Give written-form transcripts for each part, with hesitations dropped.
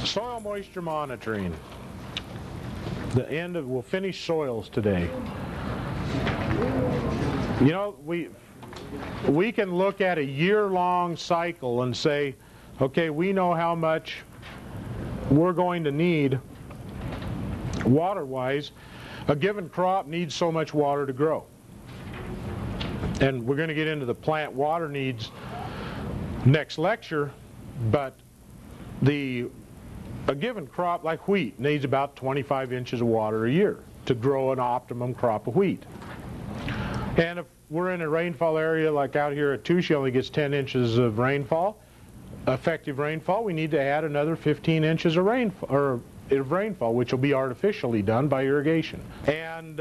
Soil moisture monitoring. We'll finish soils today. You know, we can look at a year-long cycle and say, okay, we know how much we're going to need water-wise. A given crop needs so much water to grow. And we're going to get into the plant water needs next lecture, but a given crop like wheat needs about 25 inches of water a year to grow an optimum crop of wheat. And if we're in a rainfall area like out here at Touche only gets 10 inches of rainfall, effective rainfall, we need to add another 15 inches of rainfall, which will be artificially done by irrigation. And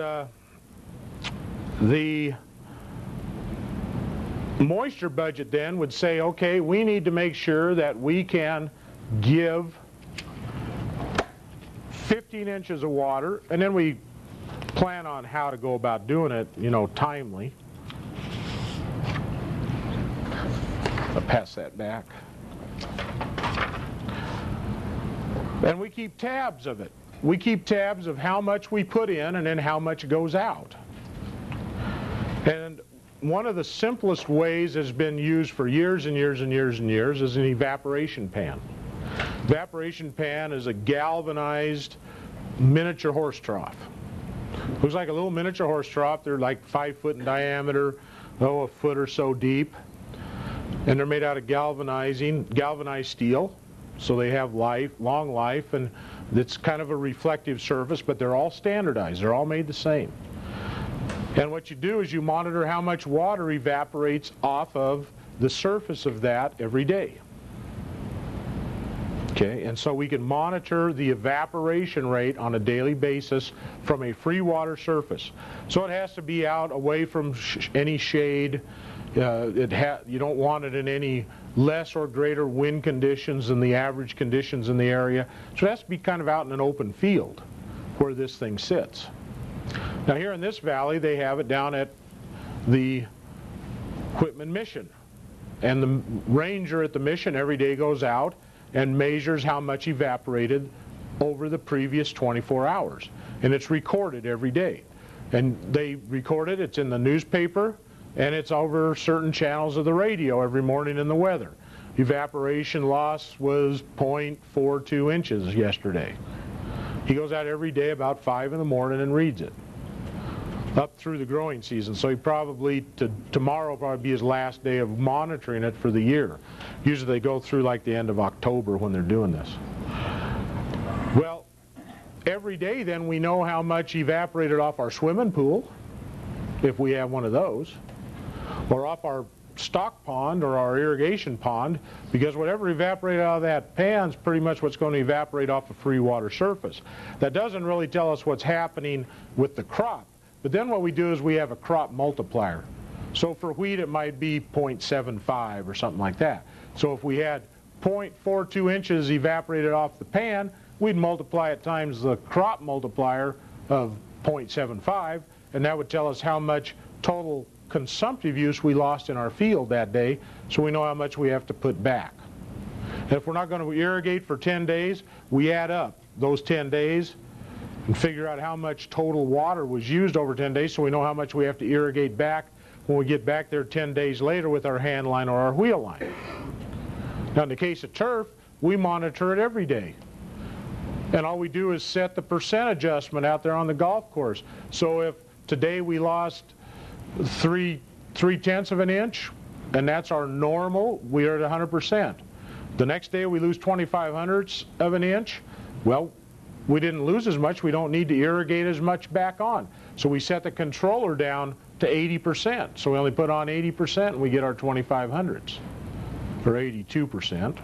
the moisture budget then would say, okay, we need to make sure that we can give 15 inches of water, and then we plan on how to go about doing it, you know, timely. I'll pass that back. And we keep tabs of it. We keep tabs of how much we put in and then how much goes out. And one of the simplest ways has been used for years and years and years and years is an evaporation pan. Evaporation pan is a galvanized miniature horse trough. Looks like a little miniature horse trough. They're like 5 foot in diameter, a foot or so deep. And they're made out of galvanized steel. So they have long life, and it's kind of a reflective surface, but they're all standardized. They're all made the same. And what you do is you monitor how much water evaporates off of the surface of that every day. Okay, and so we can monitor the evaporation rate on a daily basis from a free water surface. So it has to be out away from any shade. You don't want it in any less or greater wind conditions than the average conditions in the area. So it has to be kind of out in an open field where this thing sits. Now here in this valley they have it down at the Whitman Mission. And the ranger at the mission every day goes out and measures how much evaporated over the previous 24 hours. And it's recorded every day. And they record it, it's in the newspaper, and it's over certain channels of the radio every morning in the weather. Evaporation loss was 0.42 inches yesterday. He goes out every day about 5 in the morning and reads it up through the growing season. So he probably, tomorrow will probably be his last day of monitoring it for the year. Usually they go through like the end of October when they're doing this. Well, every day then we know how much evaporated off our swimming pool, if we have one of those, or off our stock pond or our irrigation pond, because whatever evaporated out of that pan is pretty much what's going to evaporate off a free water surface. That doesn't really tell us what's happening with the crop. But then what we do is we have a crop multiplier. So for wheat it might be 0.75 or something like that. So if we had 0.42 inches evaporated off the pan, we'd multiply it times the crop multiplier of 0.75, and that would tell us how much total consumptive use we lost in our field that day, so we know how much we have to put back. And if we're not going to irrigate for 10 days, we add up those 10 days and figure out how much total water was used over 10 days, so we know how much we have to irrigate back when we get back there 10 days later with our hand line or our wheel line. Now in the case of turf, we monitor it every day. And all we do is set the percent adjustment out there on the golf course. So if today we lost 3/10 of an inch, and that's our normal, we are at 100%. The next day we lose 25/100ths of an inch, well, we didn't lose as much, we don't need to irrigate as much back on. So we set the controller down to 80%. So we only put on 80% and we get our 25/100ths, or 82%.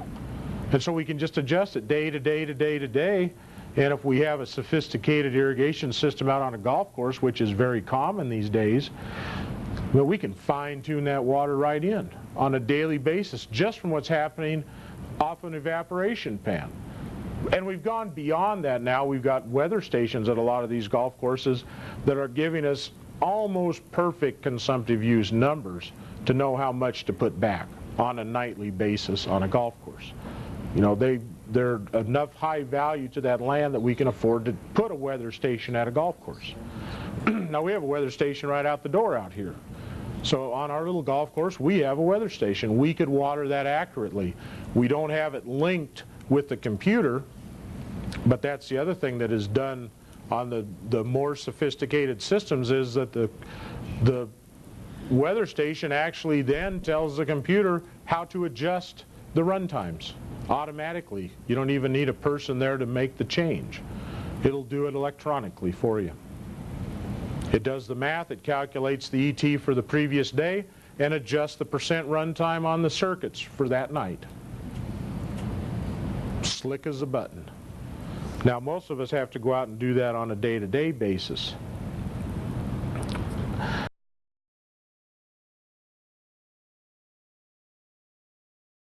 And so we can just adjust it day to day to day to day. And if we have a sophisticated irrigation system out on a golf course, which is very common these days, well, we can fine-tune that water right in on a daily basis just from what's happening off an evaporation pan. And we've gone beyond that now. We've got weather stations at a lot of these golf courses that are giving us almost perfect consumptive use numbers to know how much to put back on a nightly basis on a golf course. You know, they're enough high value to that land that we can afford to put a weather station at a golf course. Now we have a weather station right out the door out here. So on our little golf course, we have a weather station. We could water that accurately. We don't have it linked with the computer, but that's the other thing that is done on the more sophisticated systems, is that the weather station actually then tells the computer how to adjust the run times automatically. You don't even need a person there to make the change. It'll do it electronically for you. It does the math, it calculates the ET for the previous day, and adjusts the percent run time on the circuits for that night. Slick as a button. Now most of us have to go out and do that on a day-to-day basis.